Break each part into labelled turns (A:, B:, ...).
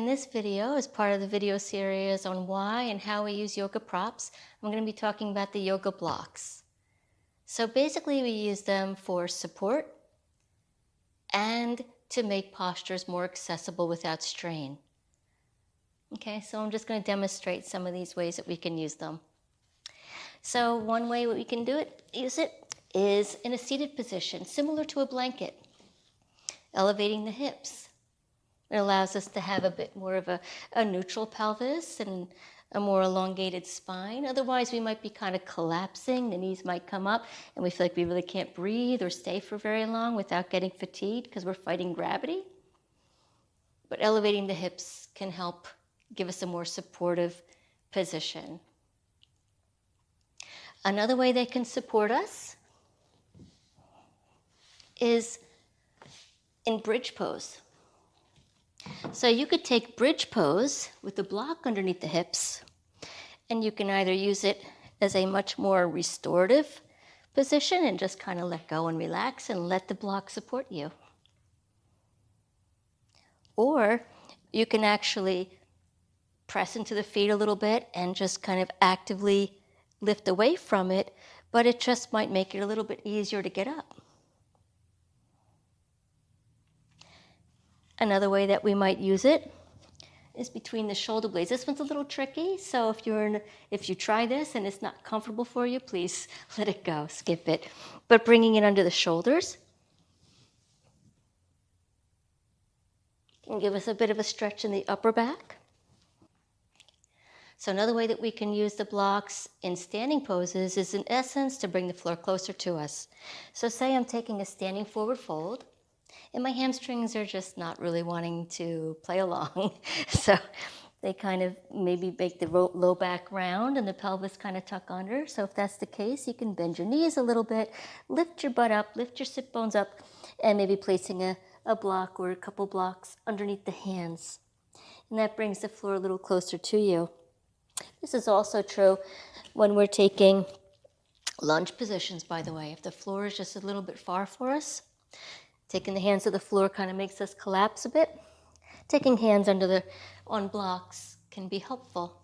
A: in this video, as part of the video series on why and how we use yoga props, I'm going to be talking about the yoga blocks. So basically we use them for support and to make postures more accessible without strain. Okay, so I'm just going to demonstrate some of these ways that we can use them. So one way we can use it is in a seated position, similar to a blanket, elevating the hips. It allows us to have a bit more of a neutral pelvis and a more elongated spine. Otherwise, we might be kind of collapsing. The knees might come up, and we feel like we really can't breathe or stay for very long without getting fatigued because we're fighting gravity. But elevating the hips can help give us a more supportive position. Another way they can support us is in bridge pose. So you could take bridge pose with the block underneath the hips, and you can either use it as a much more restorative position and just kind of let go and relax and let the block support you. Or you can actually press into the feet a little bit and just kind of actively lift away from it, but it just might make it a little bit easier to get up. Another way that we might use it is between the shoulder blades. This one's a little tricky, so if you try this and it's not comfortable for you, please let it go, skip it. But bringing it under the shoulders can give us a bit of a stretch in the upper back. So another way that we can use the blocks in standing poses is in essence to bring the floor closer to us. So say I'm taking a standing forward fold, and my hamstrings are just not really wanting to play along. So they kind of maybe make the low back round and the pelvis kind of tuck under. So if that's the case, you can bend your knees a little bit, lift your butt up, lift your sit bones up, and maybe placing a block or a couple blocks underneath the hands. And that brings the floor a little closer to you. This is also true when we're taking lunge positions, by the way. If the floor is just a little bit far for us, taking the hands to the floor kind of makes us collapse a bit. Taking hands on blocks can be helpful.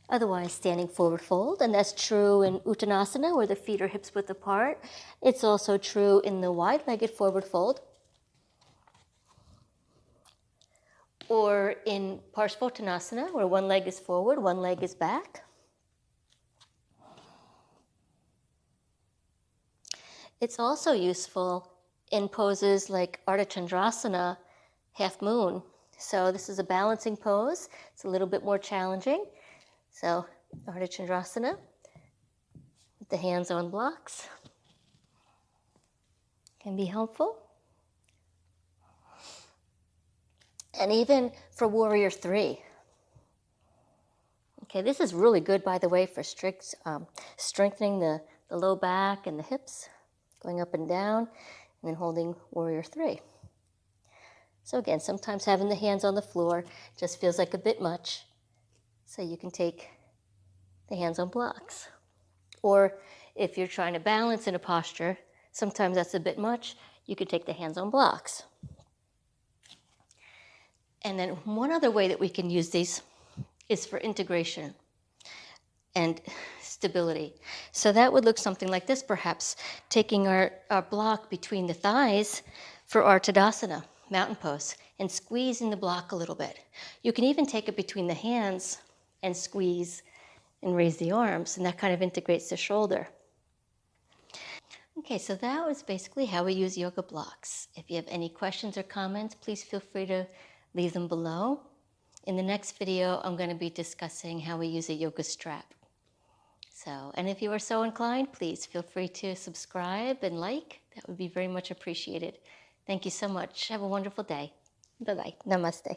A: Otherwise, standing forward fold, and that's true in Uttanasana, where the feet are hips width apart. It's also true in the wide-legged forward fold, or in Parsvottanasana, where one leg is forward, one leg is back. It's also useful in poses like Ardha Chandrasana, half moon. So this is a balancing pose. It's a little bit more challenging. So Ardha Chandrasana, with the hands on blocks, can be helpful. And even for Warrior 3. Okay, this is really good, by the way, for strengthening the low back and the hips, going up and down, and then holding Warrior 3. So again, sometimes having the hands on the floor just feels like a bit much. So you can take the hands on blocks. Or if you're trying to balance in a posture, sometimes that's a bit much, you could take the hands on blocks. And then one other way that we can use these is for integration and stability. So that would look something like this, perhaps, taking our block between the thighs for our Tadasana, mountain pose, and squeezing the block a little bit. You can even take it between the hands and squeeze and raise the arms, and that kind of integrates the shoulder. Okay, so that was basically how we use yoga blocks. If you have any questions or comments, please feel free to leave them below. In the next video, I'm going to be discussing how we use a yoga strap. And if you are so inclined, please feel free to subscribe and like. That would be very much appreciated. Thank you so much. Have a wonderful day. Bye-bye. Namaste.